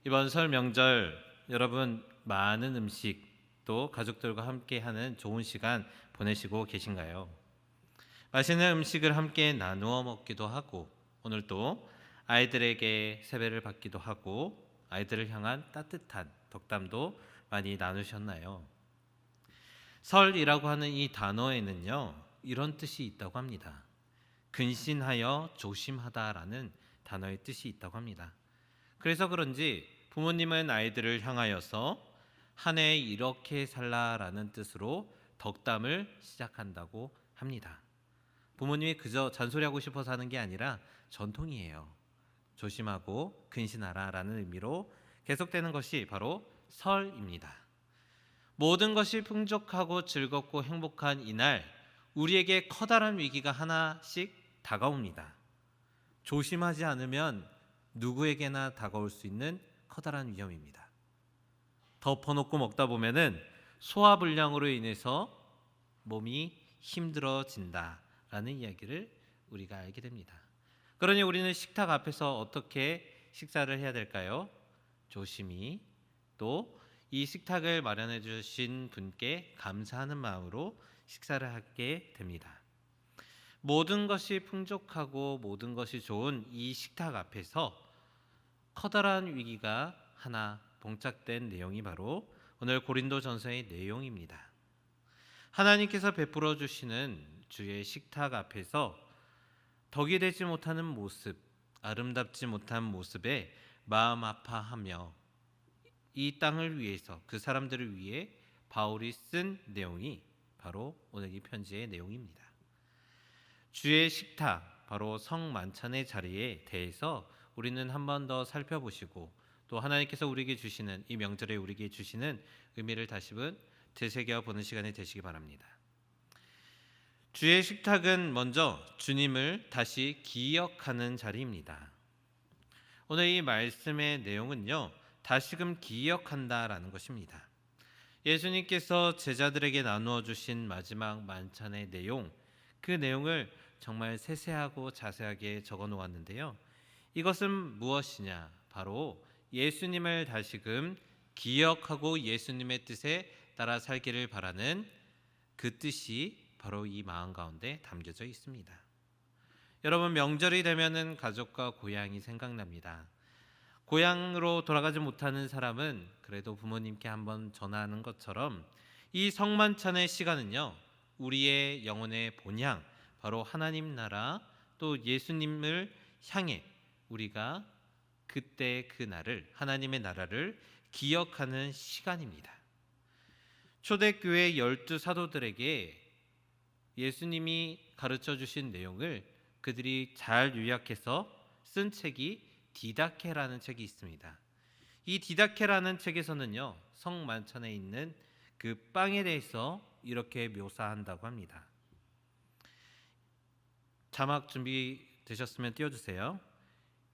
이번 설 명절 여러분 많은 음식 또 가족들과 함께하는 좋은 시간 보내시고 계신가요? 맛있는 음식을 함께 나누어 먹기도 하고 오늘 또 아이들에게 세배를 받기도 하고 아이들을 향한 따뜻한 덕담도 많이 나누셨나요? 설이라고 하는 이 단어에는요 이런 뜻이 있다고 합니다. 근신하여 조심하다라는 단어의 뜻이 있다고 합니다. 그래서 그런지 부모님은 아이들을 향하여서 한 해 이렇게 살라라는 뜻으로 덕담을 시작한다고 합니다. 부모님이 그저 잔소리하고 싶어서 하는 게 아니라 전통이에요. 조심하고 근신하라라는 의미로 계속되는 것이 바로 설입니다. 모든 것이 풍족하고 즐겁고 행복한 이날 우리에게 커다란 위기가 하나씩 다가옵니다. 조심하지 않으면 누구에게나 다가올 수 있는 커다란 위험입니다. 덮어놓고 먹다 보면은 소화불량으로 인해서 몸이 힘들어진다라는 이야기를 우리가 알게 됩니다. 그러니 우리는 식탁 앞에서 어떻게 식사를 해야 될까요? 조심히 또 이 식탁을 마련해 주신 분께 감사하는 마음으로 식사를 하게 됩니다. 모든 것이 풍족하고 모든 것이 좋은 이 식탁 앞에서 커다란 위기가 하나 봉착된 내용이 바로 오늘 고린도전서의 내용입니다. 하나님께서 베풀어 주시는 주의 식탁 앞에서 덕이 되지 못하는 모습, 아름답지 못한 모습에 마음 아파하며 이 땅을 위해서 그 사람들을 위해 바울이 쓴 내용이 바로 오늘 이 편지의 내용입니다. 주의 식탁, 바로 성만찬의 자리에 대해서 우리는 한 번 더 살펴보시고 또 하나님께서 우리에게 주시는 이 명절에 우리에게 주시는 의미를 다시금 되새겨보는 시간이 되시기 바랍니다. 주의 식탁은 먼저 주님을 다시 기억하는 자리입니다. 오늘 이 말씀의 내용은요, 다시금 기억한다라는 것입니다. 예수님께서 제자들에게 나누어 주신 마지막 만찬의 내용, 그 내용을 정말 세세하고 자세하게 적어 놓았는데요. 이것은 무엇이냐? 바로 예수님을 다시금 기억하고 예수님의 뜻에 따라 살기를 바라는 그 뜻이 바로 이 마음 가운데 담겨져 있습니다. 여러분, 명절이 되면은 가족과 고향이 생각납니다. 고향으로 돌아가지 못하는 사람은 그래도 부모님께 한번 전화하는 것처럼 이 성만찬의 시간은요, 우리의 영혼의 본향, 바로 하나님 나라 또 예수님을 향해 우리가 그때 그 날을, 하나님의 나라를 기억하는 시간입니다. 초대교회 12사도들에게 예수님이 가르쳐 주신 내용을 그들이 잘 요약해서 쓴 책이 디다케라는 책이 있습니다. 이 디다케라는 책에서는요, 성만찬에 있는 그 빵에 대해서 이렇게 묘사한다고 합니다. 자막 준비되셨으면 띄워주세요.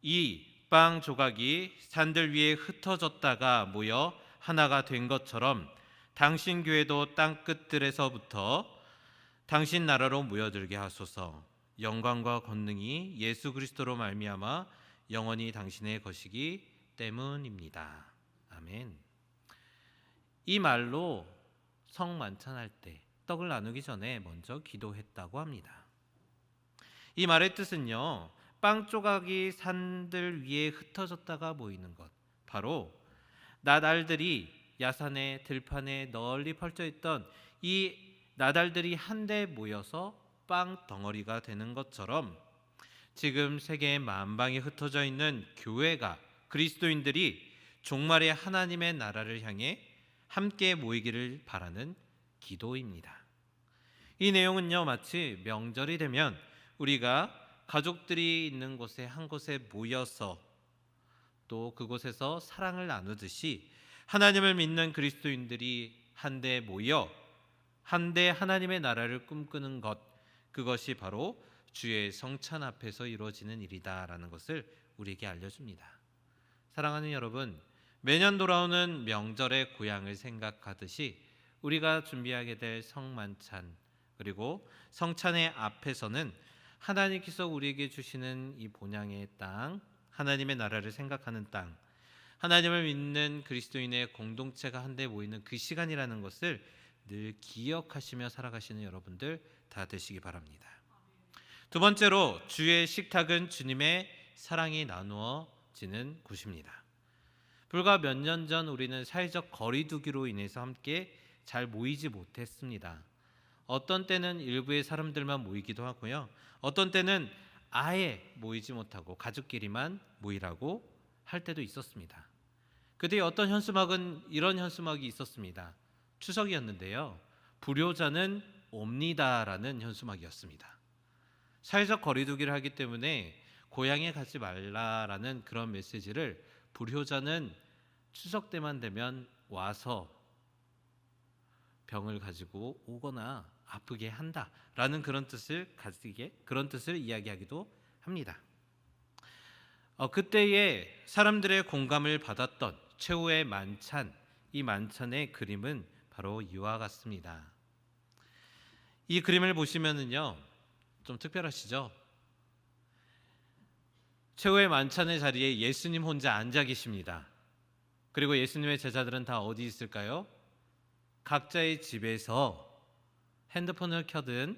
이 빵 조각이 산들 위에 흩어졌다가 모여 하나가 된 것처럼 당신 교회도 땅 끝들에서부터 당신 나라로 모여들게 하소서. 영광과 권능이 예수 그리스도로 말미암아 영원히 당신의 것이기 때문입니다. 아멘. 이 말로 성만찬할 때 떡을 나누기 전에 먼저 기도했다고 합니다. 이 말의 뜻은요, 빵 조각이 산들 위에 흩어졌다가 모이는 것, 바로 나달들이 야산에 들판에 널리 펼쳐 있던 이 나달들이 한데 모여서 빵 덩어리가 되는 것처럼 지금 세계 만방에 흩어져 있는 교회가, 그리스도인들이 종말의 하나님의 나라를 향해 함께 모이기를 바라는 기도입니다. 이 내용은요, 마치 명절이 되면 우리가 가족들이 있는 곳에 한 곳에 모여서 또 그곳에서 사랑을 나누듯이 하나님을 믿는 그리스도인들이 한데 모여 한데 하나님의 나라를 꿈꾸는 것, 그것이 바로 주의 성찬 앞에서 이루어지는 일이다라는 것을 우리에게 알려줍니다. 사랑하는 여러분, 매년 돌아오는 명절의 고향을 생각하듯이 우리가 준비하게 될 성만찬, 그리고 성찬의 앞에서는 하나님께서 우리에게 주시는 이 본향의 땅, 하나님의 나라를 생각하는 땅, 하나님을 믿는 그리스도인의 공동체가 한데 모이는 그 시간이라는 것을 늘 기억하시며 살아가시는 여러분들 다 되시기 바랍니다. 두 번째로, 주의 식탁은 주님의 사랑이 나누어지는 곳입니다. 불과 몇 년 전 우리는 사회적 거리두기로 인해서 함께 잘 모이지 못했습니다. 어떤 때는 일부의 사람들만 모이기도 하고요, 어떤 때는 아예 모이지 못하고 가족끼리만 모이라고 할 때도 있었습니다. 그때 어떤 현수막은 이런 현수막이 있었습니다. 추석이었는데요, 불효자는 옵니다라는 현수막이었습니다. 사회적 거리두기를 하기 때문에 고향에 가지 말라라는 그런 메시지를, 불효자는 추석 때만 되면 와서 병을 가지고 오거나 아프게 한다라는 그런 뜻을 이야기하기도 합니다. 그때에 사람들의 공감을 받았던 최후의 만찬, 이 만찬의 그림은 바로 이와 같습니다. 이 그림을 보시면은요, 좀 특별하시죠? 최후의 만찬의 자리에 예수님 혼자 앉아 계십니다. 그리고 예수님의 제자들은 다 어디 있을까요? 각자의 집에서 핸드폰을 켜든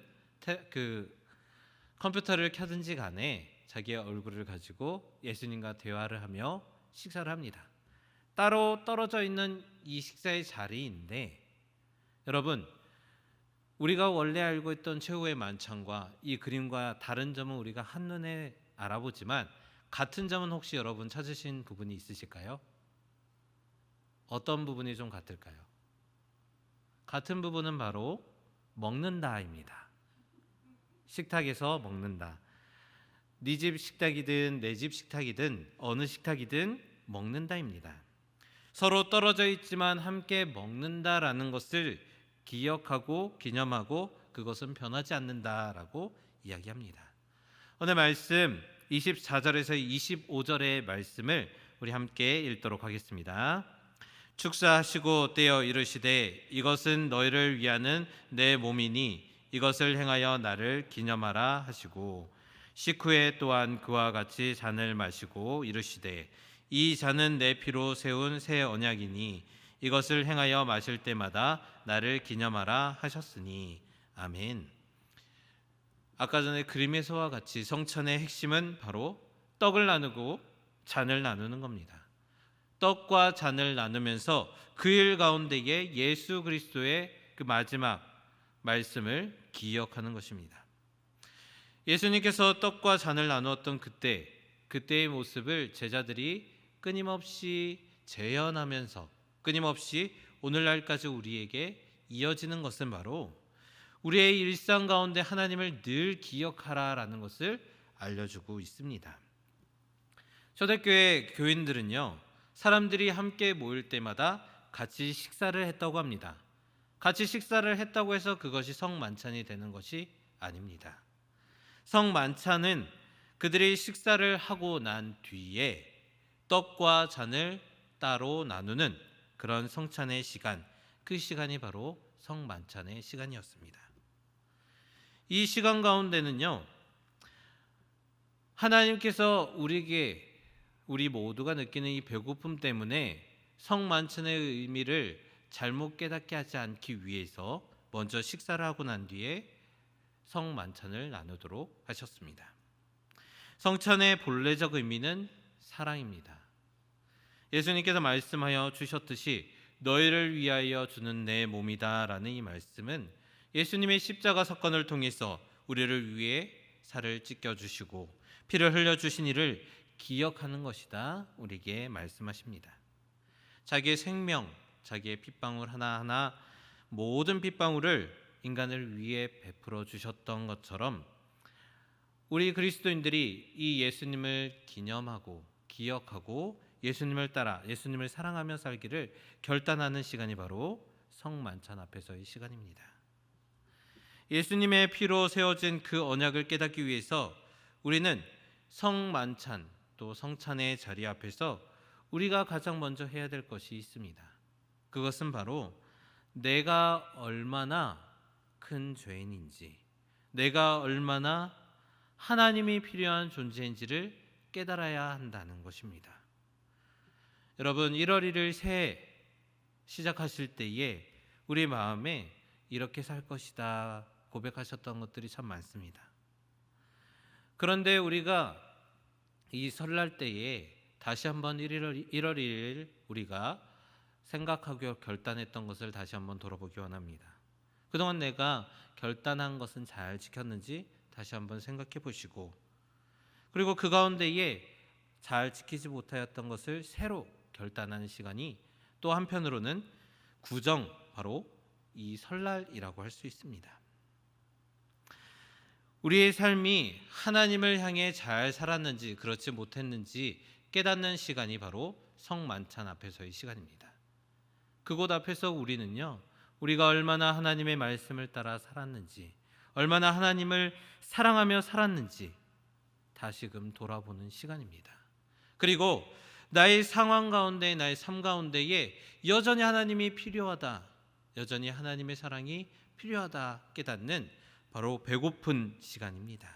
컴퓨터를 켜든지 간에 자기의 얼굴을 가지고 예수님과 대화를 하며 식사를 합니다. 따로 떨어져 있는 이 식사의 자리인데, 여러분, 우리가 원래 알고 있던 최후의 만찬과 이 그림과 다른 점은 우리가 한눈에 알아보지만 같은 점은 혹시 여러분 찾으신 부분이 있으실까요? 어떤 부분이 좀 같을까요? 같은 부분은 바로 먹는다입니다. 식탁에서 먹는다. 네 집 식탁이든 내 집 식탁이든 어느 식탁이든 먹는다입니다. 서로 떨어져 있지만 함께 먹는다라는 것을 기억하고 기념하고 그것은 변하지 않는다라고 이야기합니다. 오늘 말씀 24절에서 25절의 말씀을 우리 함께 읽도록 하겠습니다. 축사하시고 떼어 이르시되 이것은 너희를 위하는 내 몸이니 이것을 행하여 나를 기념하라 하시고, 식후에 또한 그와 같이 잔을 마시고 이르시되 이 잔은 내 피로 세운 새 언약이니 이것을 행하여 마실 때마다 나를 기념하라 하셨으니. 아멘. 아까 전에 그림에서와 같이 성찬의 핵심은 바로 떡을 나누고 잔을 나누는 겁니다. 떡과 잔을 나누면서 그 일 가운데에 예수 그리스도의 그 마지막 말씀을 기억하는 것입니다. 예수님께서 떡과 잔을 나누었던 그때의 모습을 제자들이 끊임없이 재현하면서 끊임없이 오늘날까지 우리에게 이어지는 것은 바로 우리의 일상 가운데 하나님을 늘 기억하라라는 것을 알려주고 있습니다. 초대교회 교인들은요, 사람들이 함께 모일 때마다 같이 식사를 했다고 합니다. 같이 식사를 했다고 해서 그것이 성만찬이 되는 것이 아닙니다. 성만찬은 그들이 식사를 하고 난 뒤에 떡과 잔을 따로 나누는 그런 성찬의 시간, 그 시간이 바로 성만찬의 시간이었습니다. 이 시간 가운데는요, 하나님께서 우리 모두가 느끼는 이 배고픔 때문에 성만찬의 의미를 잘못 깨닫게 하지 않기 위해서 먼저 식사를 하고 난 뒤에 성만찬을 나누도록 하셨습니다. 성찬의 본래적 의미는 사랑입니다. 예수님께서 말씀하여 주셨듯이 너희를 위하여 주는 내 몸이다 라는 이 말씀은 예수님의 십자가 사건을 통해서 우리를 위해 살을 찢겨주시고 피를 흘려주신 이를 기억하는 것이다 우리에게 말씀하십니다. 자기의 생명, 자기의 핏방울 하나하나, 모든 핏방울을 인간을 위해 베풀어 주셨던 것처럼 우리 그리스도인들이 이 예수님을 기념하고 기억하고 예수님을 따라 예수님을 사랑하며 살기를 결단하는 시간이 바로 성만찬 앞에서의 시간입니다. 예수님의 피로 세워진 그 언약을 깨닫기 위해서 우리는 성만찬 또 성찬의 자리 앞에서 우리가 가장 먼저 해야 될 것이 있습니다. 그것은 바로 내가 얼마나 큰 죄인인지, 내가 얼마나 하나님이 필요한 존재인지를 깨달아야 한다는 것입니다. 여러분 1월 1일 새해 시작하실 때에 우리 마음에 이렇게 살 것이다 고백하셨던 것들이 참 많습니다. 그런데 우리가 이 설날 때에 다시 한번 1월 1일 우리가 생각하고 결단했던 것을 다시 한번 돌아보기 원합니다. 그동안 내가 결단한 것은 잘 지켰는지 다시 한번 생각해 보시고, 그리고 그 가운데에 잘 지키지 못하였던 것을 새로 결단하는 시간이 또 한편으로는 구정, 바로 이 설날이라고 할 수 있습니다. 우리의 삶이 하나님을 향해 잘 살았는지 그렇지 못했는지 깨닫는 시간이 바로 성만찬 앞에서의 시간입니다. 그곳 앞에서 우리는요, 우리가 얼마나 하나님의 말씀을 따라 살았는지, 얼마나 하나님을 사랑하며 살았는지 다시금 돌아보는 시간입니다. 그리고 나의 상황 가운데, 나의 삶 가운데에 여전히 하나님이 필요하다, 여전히 하나님의 사랑이 필요하다 깨닫는 바로 배고픈 시간입니다.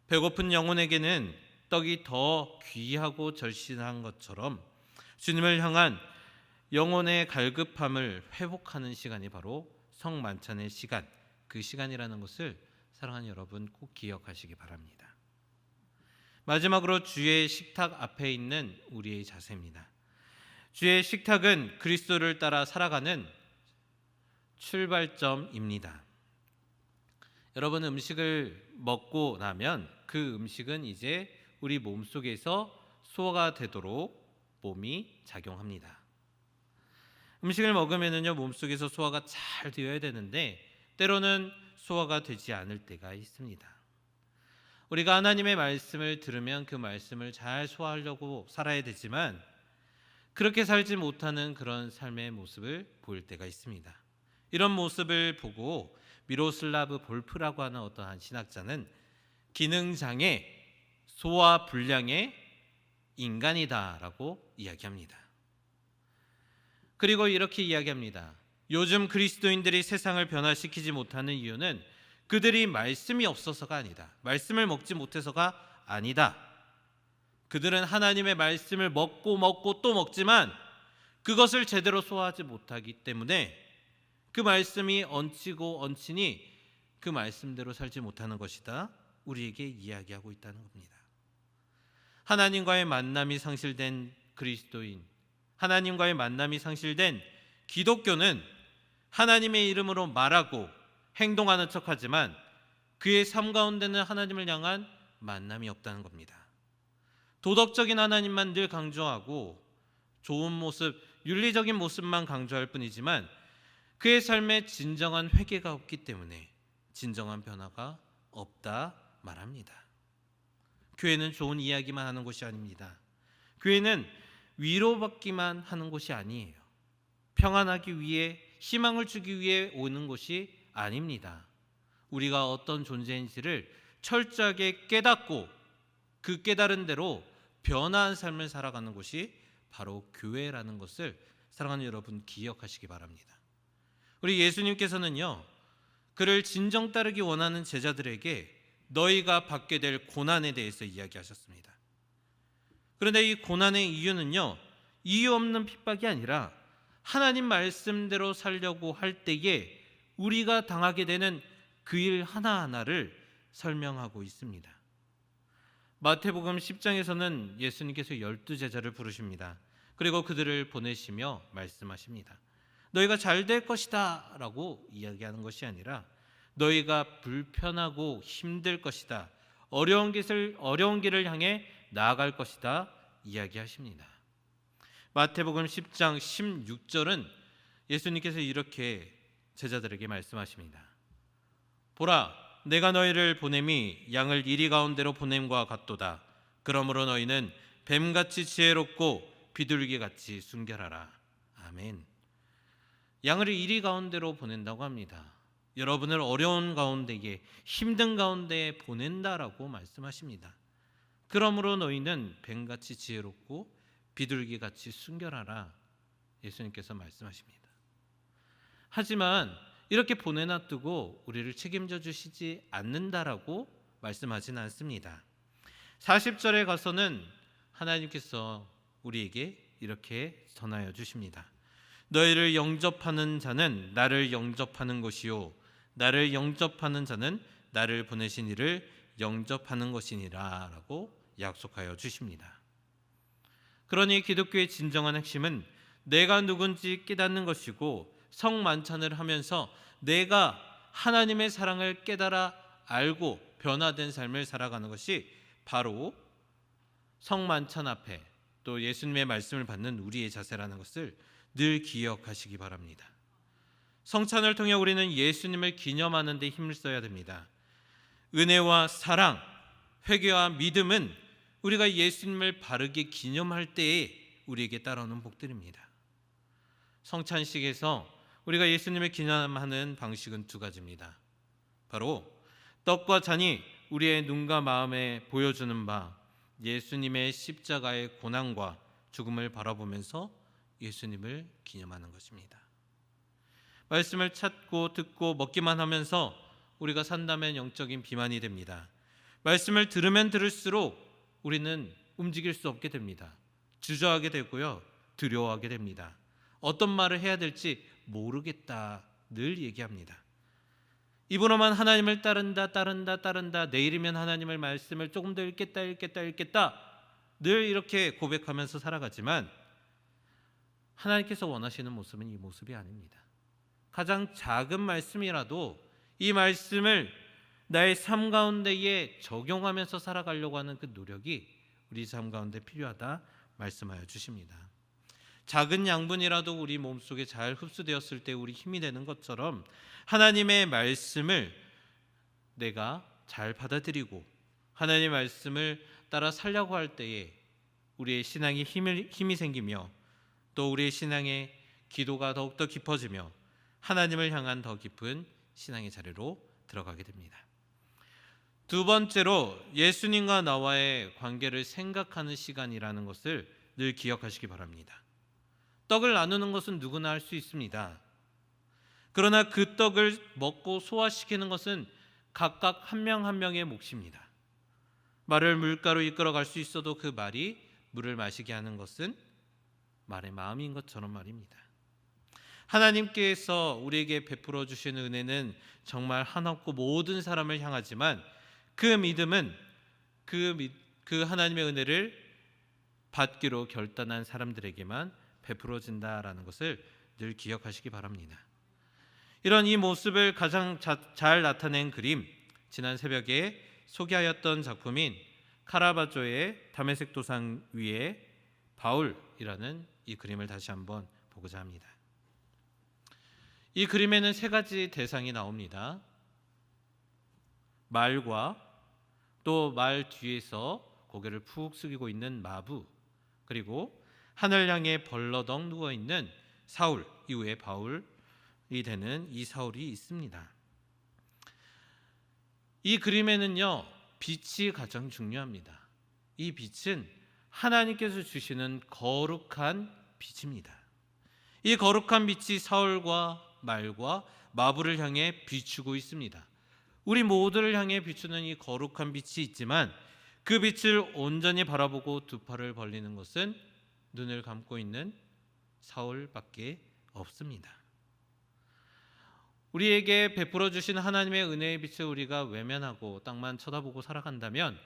배고픈 영혼에게는 떡이 더 귀하고 절실한 것처럼 주님을 향한 영혼의 갈급함을 회복하는 시간이 바로 성만찬의 시간, 그 시간이라는 것을 사랑하는 여러분 꼭 기억하시기 바랍니다. 마지막으로 주의 식탁 앞에 있는 우리의 자세입니다. 주의 식탁은 그리스도를 따라 살아가는 출발점입니다. 여러분, 음식을 먹고 나면 그 음식은 이제 우리 몸속에서 소화가 되도록 몸이 작용합니다. 음식을 먹으면요, 몸속에서 소화가 잘 되어야 되는데 때로는 소화가 되지 않을 때가 있습니다. 우리가 하나님의 말씀을 들으면 그 말씀을 잘 소화하려고 살아야 되지만 그렇게 살지 못하는 그런 삶의 모습을 보일 때가 있습니다. 이런 모습을 보고 미로슬라브 볼프라고 하는 어떠한 신학자는 기능장애, 소화 불량의 인간이다라고 이야기합니다. 그리고 이렇게 이야기합니다. 요즘 그리스도인들이 세상을 변화시키지 못하는 이유는 그들이 말씀이 없어서가 아니다. 말씀을 먹지 못해서가 아니다. 그들은 하나님의 말씀을 먹고 또 먹지만 그것을 제대로 소화하지 못하기 때문에 그 말씀이 얹히고 얹히니 그 말씀대로 살지 못하는 것이다. 우리에게 이야기하고 있다는 겁니다. 하나님과의 만남이 상실된 그리스도인, 하나님과의 만남이 상실된 기독교는 하나님의 이름으로 말하고 행동하는 척하지만 그의 삶 가운데는 하나님을 향한 만남이 없다는 겁니다. 도덕적인 하나님만 늘 강조하고 좋은 모습, 윤리적인 모습만 강조할 뿐이지만 그의 삶에 진정한 회개가 없기 때문에 진정한 변화가 없다 말합니다. 교회는 좋은 이야기만 하는 곳이 아닙니다. 교회는 위로받기만 하는 곳이 아니에요. 평안하기 위해, 희망을 주기 위해 오는 곳이 아닙니다. 우리가 어떤 존재인지를 철저하게 깨닫고 그 깨달은 대로 변화한 삶을 살아가는 곳이 바로 교회라는 것을 사랑하는 여러분 기억하시기 바랍니다. 우리 예수님께서는요, 그를 진정 따르기 원하는 제자들에게 너희가 받게 될 고난에 대해서 이야기하셨습니다. 그런데 이 고난의 이유는요, 이유 없는 핍박이 아니라 하나님 말씀대로 살려고 할 때에 우리가 당하게 되는 그 일 하나하나를 설명하고 있습니다. 마태복음 10장에서는 예수님께서 12제자를 부르십니다. 그리고 그들을 보내시며 말씀하십니다. 너희가 잘 될 것이다 라고 이야기하는 것이 아니라 너희가 불편하고 힘들 것이다, 어려운 길을 향해 나아갈 것이다 이야기하십니다. 마태복음 10장 16절은 예수님께서 이렇게 제자들에게 말씀하십니다. 보라, 내가 너희를 보냄이 양을 이리 가운데로 보냄과 같도다. 그러므로 너희는 뱀같이 지혜롭고 비둘기같이 순결하라. 아멘. 양을 이리 가운데로 보낸다고 합니다. 여러분을 어려운 가운데에, 힘든 가운데에 보낸다라고 말씀하십니다. 그러므로 너희는 뱀같이 지혜롭고 비둘기같이 순결하라 예수님께서 말씀하십니다. 하지만 이렇게 보내놔두고 우리를 책임져 주시지 않는다라고 말씀하진 않습니다. 40절에 가서는 하나님께서 우리에게 이렇게 전하여 주십니다. 너희를 영접하는 자는 나를 영접하는 것이요 나를 영접하는 자는 나를 보내신 이를 영접하는 것이니라 라고 약속하여 주십니다. 그러니 기독교의 진정한 핵심은 내가 누군지 깨닫는 것이고 성만찬을 하면서 내가 하나님의 사랑을 깨달아 알고 변화된 삶을 살아가는 것이 바로 성만찬 앞에 또 예수님의 말씀을 받는 우리의 자세라는 것을 늘 기억하시기 바랍니다. 성찬을 통해 우리는 예수님을 기념하는 데 힘을 써야 됩니다. 은혜와 사랑, 회개와 믿음은 우리가 예수님을 바르게 기념할 때에 우리에게 따라오는 복들입니다. 성찬식에서 우리가 예수님을 기념하는 방식은 두 가지입니다. 바로 떡과 잔이 우리의 눈과 마음에 보여주는 바 예수님의 십자가의 고난과 죽음을 바라보면서 예수님을 기념하는 것입니다. 말씀을 찾고 듣고 먹기만 하면서 우리가 산다면 영적인 비만이 됩니다. 말씀을 들으면 들을수록 우리는 움직일 수 없게 됩니다. 주저하게 되고요, 두려워하게 됩니다. 어떤 말을 해야 될지 모르겠다 늘 얘기합니다. 입으로만 하나님을 따른다 내일이면 하나님의 말씀을 조금 더 읽겠다 늘 이렇게 고백하면서 살아가지만 하나님께서 원하시는 모습은 이 모습이 아닙니다. 가장 작은 말씀이라도 이 말씀을 나의 삶 가운데에 적용하면서 살아가려고 하는 그 노력이 우리 삶 가운데 필요하다 말씀하여 주십니다. 작은 양분이라도 우리 몸속에 잘 흡수되었을 때 우리 힘이 되는 것처럼 하나님의 말씀을 내가 잘 받아들이고 하나님의 말씀을 따라 살려고 할 때에 우리의 신앙에 힘이 생기며 또 우리의 신앙의 기도가 더욱더 깊어지며 하나님을 향한 더 깊은 신앙의 자리로 들어가게 됩니다. 두 번째로 예수님과 나와의 관계를 생각하는 시간이라는 것을 늘 기억하시기 바랍니다. 떡을 나누는 것은 누구나 할 수 있습니다. 그러나 그 떡을 먹고 소화시키는 것은 각각 한 명 한 명의 몫입니다. 말을 물가로 이끌어갈 수 있어도 그 말이 물을 마시게 하는 것은 말의 마음인 것처럼 말입니다. 하나님께서 우리에게 베풀어 주시는 은혜는 정말 한없고 모든 사람을 향하지만 그 믿음은 그 하나님의 은혜를 받기로 결단한 사람들에게만 베풀어진다라는 것을 늘 기억하시기 바랍니다. 이런 이 모습을 가장 잘 나타낸 그림, 지난 새벽에 소개하였던 작품인 카라바조의 다메섹 도상 위에 바울이라는 이 그림을 다시 한번 보고자 합니다. 이 그림에는 세 가지 대상이 나옵니다. 말과 또 말 뒤에서 고개를 푹 숙이고 있는 마부, 그리고 하늘 향해 벌러덩 누워있는 사울, 이후에 바울이 되는 이 사울이 있습니다. 이 그림에는요, 빛이 가장 중요합니다. 이 빛은 하나님께서 주시는 거룩한 빛입니다. 이 거룩한 빛이 사울과 말과 마부를 향해 비추고 있습니다. 우리 모두를 향해 비추는 이 거룩한 빛이 있지만 그 빛을 온전히 바라보고 두 팔을 벌리는 것은 눈을 감고 있는 사울밖에 없습니다. 우리에게 베풀어 주신 하나님의 은혜의 빛을 우리가 외면하고 땅만 쳐다보고 살아간다면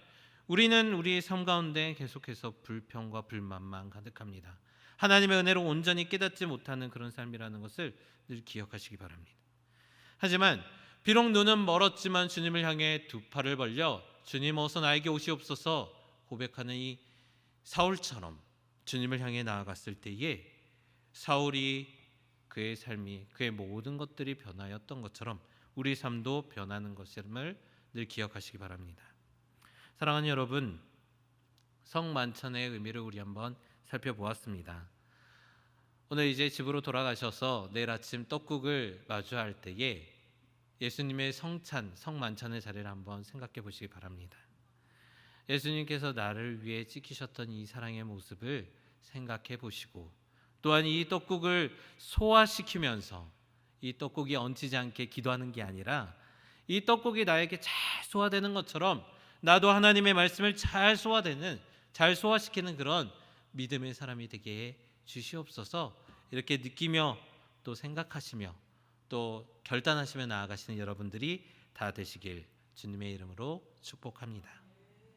우리는 우리 삶 가운데 계속해서 불평과 불만만 가득합니다. 하나님의 은혜로 온전히 깨닫지 못하는 그런 삶이라는 것을 늘 기억하시기 바랍니다. 하지만 비록 눈은 멀었지만 주님을 향해 두 팔을 벌려 주님 어서 나에게 오시옵소서 고백하는 이 사울처럼 주님을 향해 나아갔을 때에 사울이 그의 삶이 그의 모든 것들이 변하였던 것처럼 우리 삶도 변하는 것임을 늘 기억하시기 바랍니다. 사랑하는 여러분, 성만찬의 의미를 우리 한번 살펴보았습니다. 오늘 이제 집으로 돌아가셔서 내일 아침 떡국을 마주할 때에 예수님의 성만찬의 자리를 한번 생각해 보시기 바랍니다. 예수님께서 나를 위해 지키셨던 이 사랑의 모습을 생각해 보시고 또한 이 떡국을 소화시키면서 이 떡국이 얹히지 않게 기도하는 게 아니라 이 떡국이 나에게 잘 소화되는 것처럼 나도 하나님의 말씀을 잘 소화시키는 그런 믿음의 사람이 되게 해 주시옵소서. 이렇게 느끼며 또 생각하시며 또 결단하시며 나아가시는 여러분들이 다 되시길 주님의 이름으로 축복합니다.